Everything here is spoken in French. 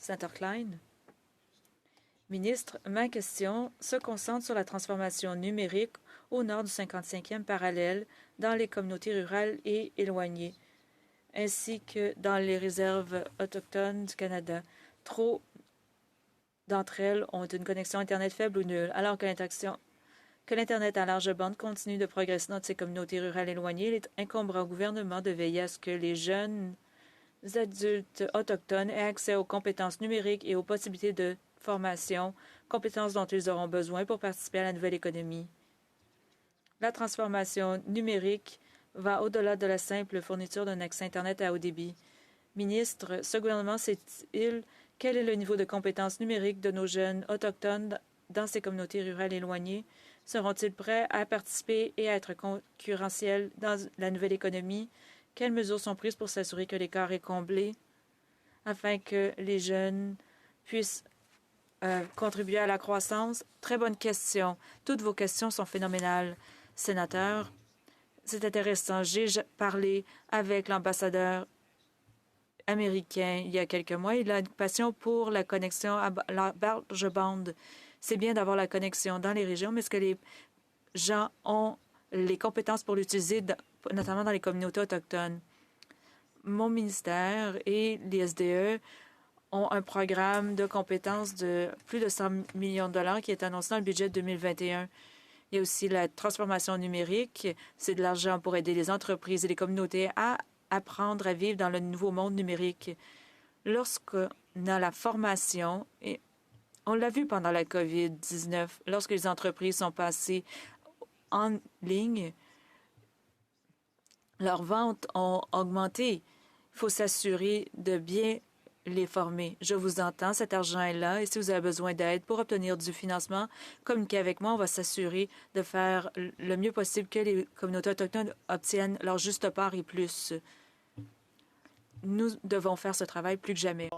Sénateur Klein. Ministre, ma question se concentre sur la transformation numérique au nord du 55e parallèle dans les communautés rurales et éloignées, ainsi que dans les réserves autochtones du Canada. Trop d'entre elles ont une connexion Internet faible ou nulle, alors que l'Internet à large bande continue de progresser dans ces communautés rurales éloignées. Il est incombera au gouvernement de veiller à ce que les jeunes adultes autochtones aient accès aux compétences numériques et aux possibilités de formation, compétences dont ils auront besoin pour participer à la nouvelle économie. La transformation numérique va au-delà de la simple fourniture d'un accès Internet à haut débit. Ministre, ce gouvernement sait-il quel est le niveau de compétences numériques de nos jeunes autochtones dans ces communautés rurales éloignées? Seront-ils prêts à participer et à être concurrentiels dans la nouvelle économie? Quelles mesures sont prises pour s'assurer que l'écart est comblé afin que les jeunes puissent contribuer à la croissance? Très bonne question. Toutes vos questions sont phénoménales, sénateur. C'est intéressant. J'ai parlé avec l'ambassadeur américain il y a quelques mois. Il a une passion pour la connexion à la large bande. C'est bien d'avoir la connexion dans les régions, mais est-ce que les gens ont les compétences pour l'utiliser, notamment dans les communautés autochtones? Mon ministère et l'ISDE ont un programme de compétences de plus de 100 millions de dollars qui est annoncé dans le budget de 2021. Il y a aussi la transformation numérique. C'est de l'argent pour aider les entreprises et les communautés à apprendre à vivre dans le nouveau monde numérique. Lorsqu'on a la formation, et on l'a vu pendant la COVID-19, lorsque les entreprises sont passées en ligne, leurs ventes ont augmenté. Il faut s'assurer de bien les former. Je vous entends, cet argent est là et si vous avez besoin d'aide pour obtenir du financement, communiquez avec moi. On va s'assurer de faire le mieux possible que les communautés autochtones obtiennent leur juste part et plus. Nous devons faire ce travail plus que jamais.